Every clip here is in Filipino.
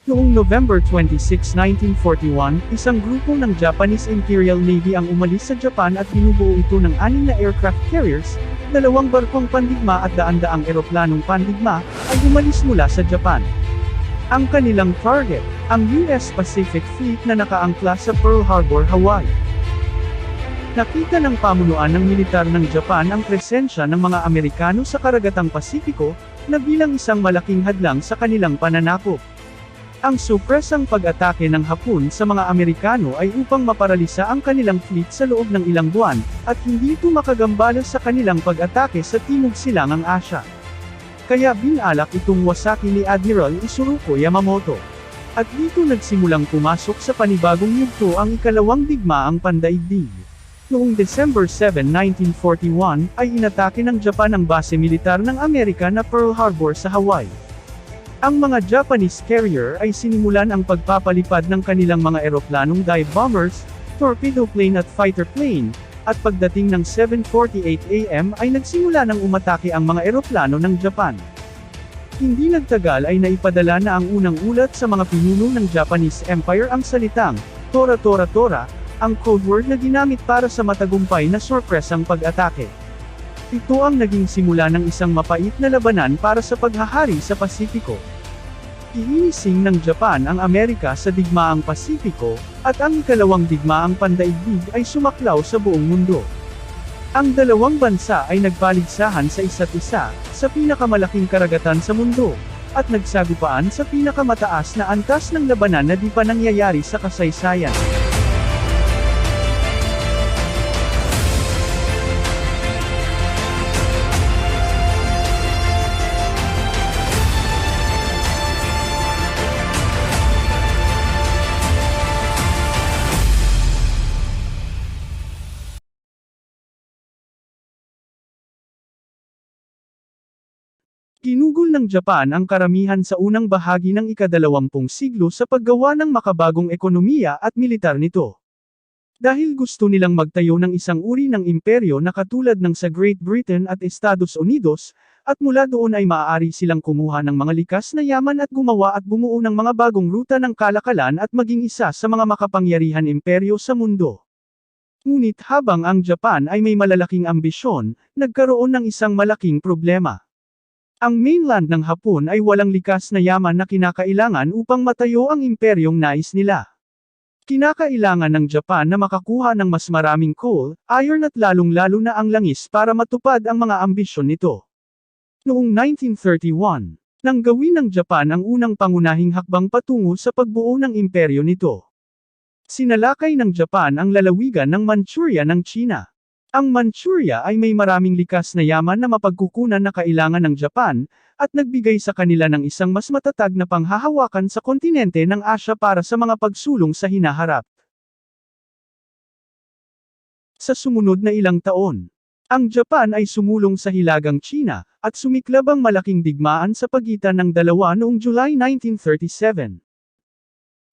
Noong November 26, 1941, isang grupo ng Japanese Imperial Navy ang umalis sa Japan at binubuo ito ng 6 na aircraft carriers, 2 barkong pandigma at daan-daang eroplanong pandigma, ay umalis mula sa Japan. Ang kanilang target, ang US Pacific Fleet na nakaangkla sa Pearl Harbor, Hawaii. Nakita ng pamunuan ng militar ng Japan ang presensya ng mga Amerikano sa Karagatang Pasipiko, na bilang isang malaking hadlang sa kanilang pananakop. Ang supresang pag-atake ng Hapon sa mga Amerikano ay upang maparalisa ang kanilang fleet sa loob ng ilang buwan, at hindi ito makagambala sa kanilang pag-atake sa Timog Silangang Asya. Kaya binalak itong wasaki ni Admiral Isoroku Yamamoto. At dito nagsimulang pumasok sa panibagong yugto ang ikalawang digmaang pandaigdig. Noong December 7, 1941, ay inatake ng Japan ang base militar ng Amerika na Pearl Harbor sa Hawaii. Ang mga Japanese carrier ay sinimulan ang pagpapalipad ng kanilang mga eroplanong dive bombers, torpedo plane at fighter plane, at pagdating ng 7:48 AM ay nagsimula ng umatake ang mga eroplano ng Japan. Hindi nagtagal ay naipadala na ang unang ulat sa mga pinuno ng Japanese Empire ang salitang, Tora Tora Tora, ang code word na ginamit para sa matagumpay na sorpresang pag-atake. Ito ang naging simula ng isang mapait na labanan para sa paghahari sa Pasipiko. Iinising ng Japan ang Amerika sa digmaang Pasipiko, at ang ikalawang digmaang pandaigdig ay sumaklaw sa buong mundo. Ang dalawang bansa ay nagpaligsahan sa isa't isa, sa pinakamalaking karagatan sa mundo, at nagsagupaan sa pinakamataas na antas ng labanan na di pa nangyayari sa kasaysayan. Ginugol ng Japan ang karamihan sa unang bahagi ng ika-20 siglo sa paggawa ng makabagong ekonomiya at militar nito. Dahil gusto nilang magtayo ng isang uri ng imperyo na katulad ng sa Great Britain at Estados Unidos, at mula doon ay maaari silang kumuha ng mga likas na yaman at gumawa at bumuo ng mga bagong ruta ng kalakalan at maging isa sa mga makapangyarihan imperyo sa mundo. Ngunit habang ang Japan ay may malalaking ambisyon, nagkaroon ng isang malaking problema. Ang mainland ng Hapon ay walang likas na yaman na kinakailangan upang matayo ang imperyong nais nila. Kinakailangan ng Japan na makakuha ng mas maraming coal, iron at lalong-lalo na ang langis para matupad ang mga ambisyon nito. Noong 1931, nang gawin ng Japan ang unang pangunahing hakbang patungo sa pagbuo ng imperyo nito. Sinalakay ng Japan ang lalawigan ng Manchuria ng China. Ang Manchuria ay may maraming likas na yaman na mapagkukunan na kailangan ng Japan, at nagbigay sa kanila ng isang mas matatag na panghahawakan sa kontinente ng Asya para sa mga pagsulong sa hinaharap. Sa sumunod na ilang taon, ang Japan ay sumulong sa Hilagang China, at sumiklab ang malaking digmaan sa pagitan ng dalawa noong July 1937.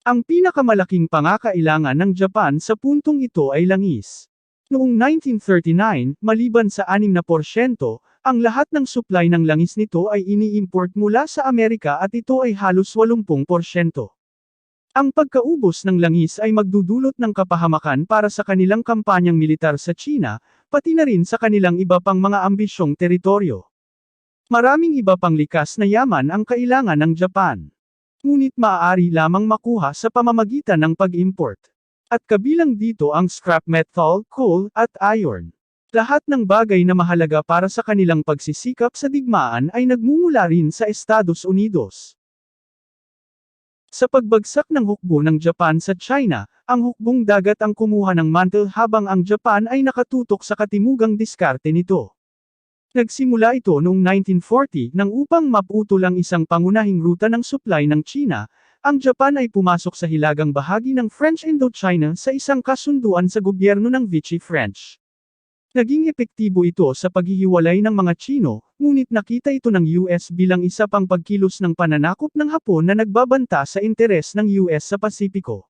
Ang pinakamalaking pangakailangan ng Japan sa puntong ito ay langis. Noong 1939, maliban sa 6%, ang lahat ng supply ng langis nito ay ini-import mula sa Amerika at ito ay halos 80%. Ang pagkaubos ng langis ay magdudulot ng kapahamakan para sa kanilang kampanyang militar sa China, pati na rin sa kanilang iba pang mga ambisyong teritoryo. Maraming iba pang likas na yaman ang kailangan ng Japan. Ngunit maaari lamang makuha sa pamamagitan ng pag-import. At kabilang dito ang scrap metal, coal, at iron. Lahat ng bagay na mahalaga para sa kanilang pagsisikap sa digmaan ay nagmumula rin sa Estados Unidos. Sa pagbagsak ng hukbo ng Japan sa China, ang hukbong dagat ang kumuha ng mantle habang ang Japan ay nakatutok sa katimugang diskarte nito. Nagsimula ito noong 1940 nang upang maputol ang isang pangunahing ruta ng supply ng China. Ang Japan ay pumasok sa hilagang bahagi ng French Indochina sa isang kasunduan sa gobyerno ng Vichy French. Naging epektibo ito sa paghihiwalay ng mga Tsino, ngunit nakita ito ng US bilang isa pang pagkilos ng pananakop ng Hapon na nagbabanta sa interes ng US sa Pasipiko.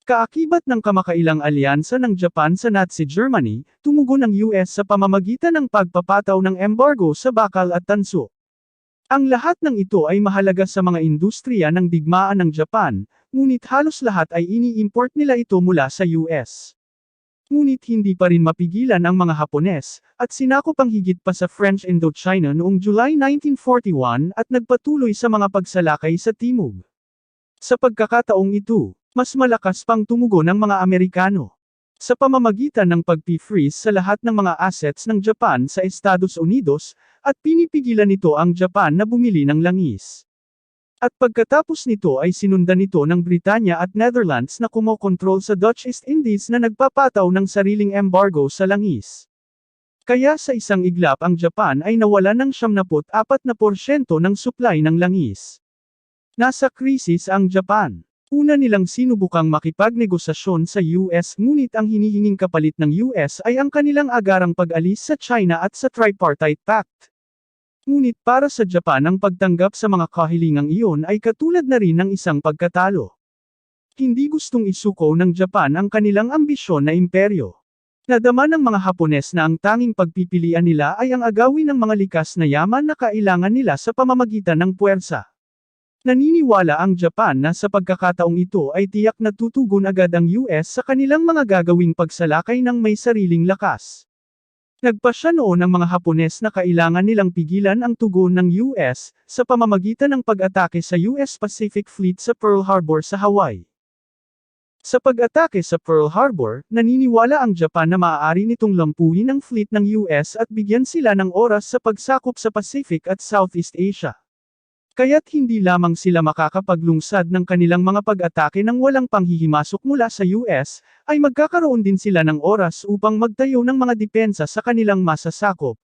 Kaakibat ng kamakailang alyansa ng Japan sa Nazi Germany, tumugon ang US sa pamamagitan ng pagpapataw ng embargo sa bakal at tanso. Ang lahat ng ito ay mahalaga sa mga industriya ng digmaan ng Japan, ngunit halos lahat ay ini-import nila ito mula sa US. Ngunit hindi pa rin mapigilan ang mga Hapones, at sinakop ang higit pa sa French Indochina noong July 1941 at nagpatuloy sa mga pagsalakay sa Timog. Sa pagkakataong ito, mas malakas pang tumugon ng mga Amerikano. Sa pamamagitan ng pag-freeze sa lahat ng mga assets ng Japan sa Estados Unidos, at pinipigilan nito ang Japan na bumili ng langis. At pagkatapos nito ay sinundan nito ng Britanya at Netherlands na kumokontrol sa Dutch East Indies na nagpapataw ng sariling embargo sa langis. Kaya sa isang iglap ang Japan ay nawala ng 74% ng supply ng langis. Nasa krisis ang Japan. Una nilang sinubukang makipagnegosasyon sa US ngunit ang hinihinging kapalit ng US ay ang kanilang agarang pag-alis sa China at sa Tripartite Pact. Ngunit para sa Japan ang pagtanggap sa mga kahilingang iyon ay katulad na rin ng isang pagkatalo. Hindi gustong isuko ng Japan ang kanilang ambisyon na imperyo. Nadama ng mga Hapones na ang tanging pagpipilian nila ay ang agawin ng mga likas na yaman na kailangan nila sa pamamagitan ng puwersa. Naniniwala ang Japan na sa pagkakataong ito ay tiyak na tutugon agad ang US sa kanilang mga gagawing pagsalakay ng may sariling lakas. Nagpasya noon ang mga Hapones na kailangan nilang pigilan ang tugon ng US, sa pamamagitan ng pag-atake sa US Pacific Fleet sa Pearl Harbor sa Hawaii. Sa pag-atake sa Pearl Harbor, naniniwala ang Japan na maaari nitong lampuhin ang fleet ng US at bigyan sila ng oras sa pagsakop sa Pacific at Southeast Asia. Kaya't hindi lamang sila makakapaglungsad ng kanilang mga pag-atake nang walang panghihimasok mula sa US, ay magkakaroon din sila ng oras upang magtayo ng mga depensa sa kanilang masasakop.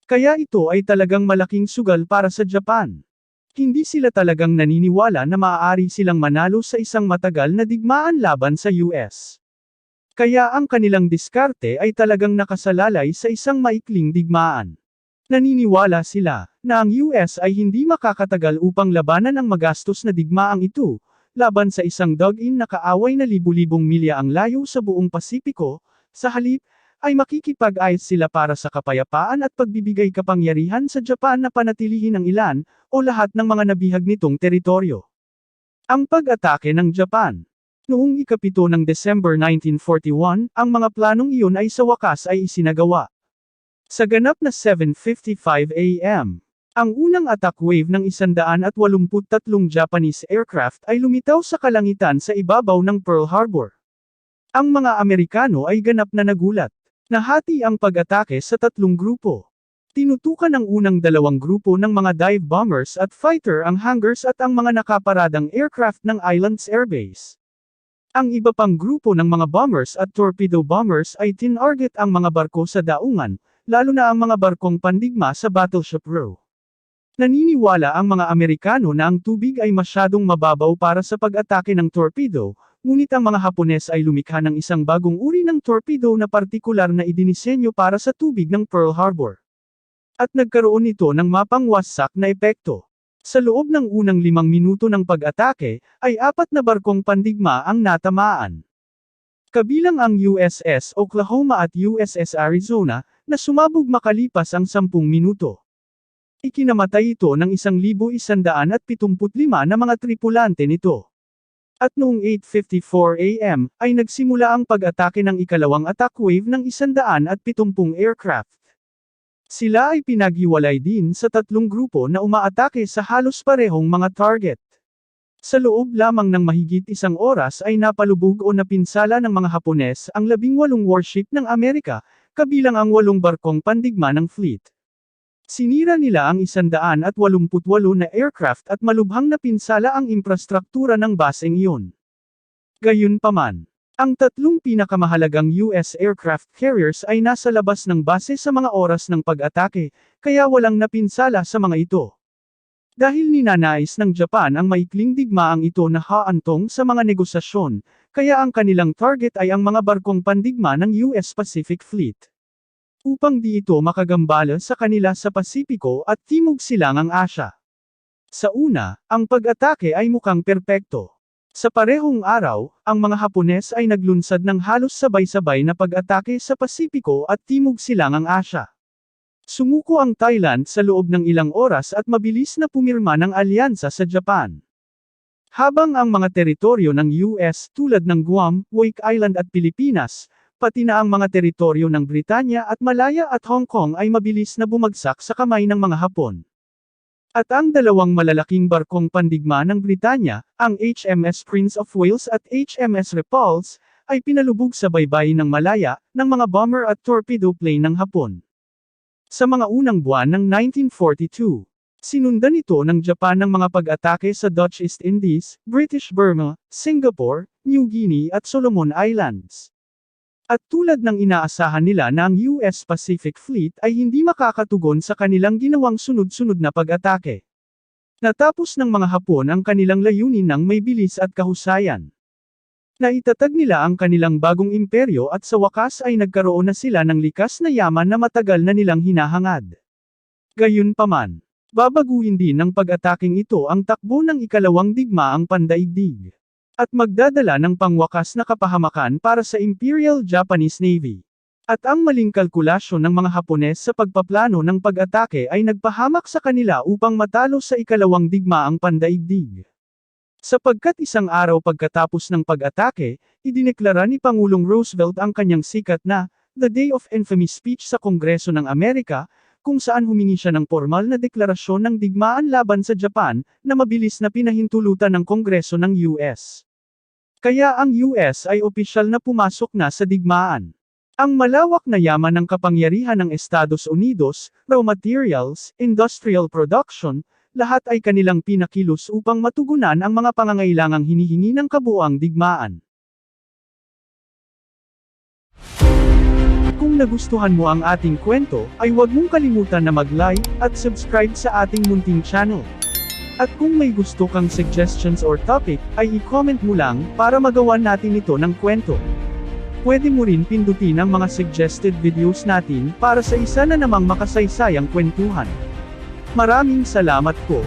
Kaya ito ay talagang malaking sugal para sa Japan. Hindi sila talagang naniniwala na maaari silang manalo sa isang matagal na digmaan laban sa US. Kaya ang kanilang diskarte ay talagang nakasalalay sa isang maikling digmaan. Naniniwala sila na ang US ay hindi makakatagal upang labanan ang magastos na digmaang ito, laban sa isang dug-in na kaaway na libu-libong milya ang layo sa buong Pasipiko. Sa halip, ay makikipag-ayos sila para sa kapayapaan at pagbibigay kapangyarihan sa Japan na panatilihin ang ilan, o lahat ng mga nabihag nitong teritoryo. Ang pag-atake ng Japan. Noong ika-7 ng December 1941, ang mga planong iyon ay sa wakas ay isinagawa. Sa ganap na 7:55 AM, ang unang attack wave ng 183 Japanese aircraft ay lumitaw sa kalangitan sa ibabaw ng Pearl Harbor. Ang mga Amerikano ay ganap na nagulat. Nahati ang pag-atake sa tatlong grupo. Tinutukan ng unang dalawang grupo ng mga dive bombers at fighter ang hangars at ang mga nakaparadang aircraft ng Islands Air Base. Ang iba pang grupo ng mga bombers at torpedo bombers ay tinarget ang mga barko sa daungan, lalo na ang mga barkong pandigma sa Battleship Row. Naniniwala ang mga Amerikano na ang tubig ay masyadong mababaw para sa pag-atake ng torpedo, ngunit ang mga Hapones ay lumikha ng isang bagong uri ng torpedo na partikular na idinisenyo para sa tubig ng Pearl Harbor. At nagkaroon ito ng mapangwasak na epekto. Sa loob ng unang 5 minuto ng pag-atake, ay 4 na barkong pandigma ang natamaan. Kabilang ang USS Oklahoma at USS Arizona, na sumabog makalipas ang 10 minuto. Ikinamatay ito ng 1,175 na mga tripulante nito. At noong 8:54 AM, ay nagsimula ang pag-atake ng ikalawang attack wave ng 170 aircraft. Sila ay pinaghiwalay din sa tatlong grupo na umaatake sa halos parehong mga target. Sa loob lamang ng mahigit 1 oras ay napalubog o napinsala ng mga Hapones ang 18 warship ng Amerika, kabilang ang 8 barkong pandigma ng fleet. Sinira nila ang 188 na aircraft at malubhang napinsala ang infrastruktura ng baseng iyon. Gayunpaman, ang tatlong pinakamahalagang US aircraft carriers ay nasa labas ng base sa mga oras ng pag-atake, kaya walang napinsala sa mga ito. Dahil ninanais ng Japan ang maikling digmaang ito na haantong sa mga negosasyon, kaya ang kanilang target ay ang mga barkong pandigma ng US Pacific Fleet. Upang di ito makagambala sa kanila sa Pasipiko at Timog Silangang Asya. Sa una, ang pag-atake ay mukhang perpekto. Sa parehong araw, ang mga Hapones ay naglunsad ng halos sabay-sabay na pag-atake sa Pasipiko at Timog Silangang Asya. Sumuko ang Thailand sa loob ng ilang oras at mabilis na pumirma ng alyansa sa Japan. Habang ang mga teritoryo ng US tulad ng Guam, Wake Island at Pilipinas, pati na ang mga teritoryo ng Britanya at Malaya at Hong Kong ay mabilis na bumagsak sa kamay ng mga Hapon. At ang dalawang malalaking barkong pandigma ng Britanya, ang HMS Prince of Wales at HMS Repulse, ay pinalubog sa baybayin ng Malaya, ng mga bomber at torpedo plane ng Hapon. Sa mga unang buwan ng 1942, sinundan ito ng Japan ng mga pag-atake sa Dutch East Indies, British Burma, Singapore, New Guinea at Solomon Islands. At tulad ng inaasahan nila na ang US Pacific Fleet ay hindi makakatugon sa kanilang ginawang sunod-sunod na pag-atake. Natapos ng mga Hapon ang kanilang layunin ng may bilis at kahusayan. Naitatag nila ang kanilang bagong imperyo at sa wakas ay nagkaroon na sila ng likas na yaman na matagal na nilang hinahangad. Gayunpaman, babaguhin din ng pag-ataking ito ang takbo ng ikalawang digmaang pandaigdig. At magdadala ng pangwakas na kapahamakan para sa Imperial Japanese Navy. At ang maling kalkulasyon ng mga Hapones sa pagpaplano ng pag-atake ay nagpahamak sa kanila upang matalo sa ikalawang digmaang pandaigdig. Sapagkat isang araw pagkatapos ng pag-atake, idineklara ni Pangulong Roosevelt ang kanyang sikat na The Day of Infamy speech sa Kongreso ng Amerika, kung saan humingi siya ng formal na deklarasyon ng digmaan laban sa Japan, na mabilis na pinahintulutan ng Kongreso ng US. Kaya ang US ay opisyal na pumasok na sa digmaan. Ang malawak na yaman ng kapangyarihan ng Estados Unidos, raw materials, industrial production, lahat ay kanilang pinakilos upang matugunan ang mga pangangailangang hinihingi ng kabuuang digmaan. Kung nagustuhan mo ang ating kwento, ay huwag mong kalimutan na mag-like at subscribe sa ating munting channel. At kung may gusto kang suggestions or topic, ay i-comment mo lang para magawa natin ito ng kwento. Pwede mo rin pindutin ang mga suggested videos natin para sa isa na namang makasaysayang kwentuhan. Maraming salamat po.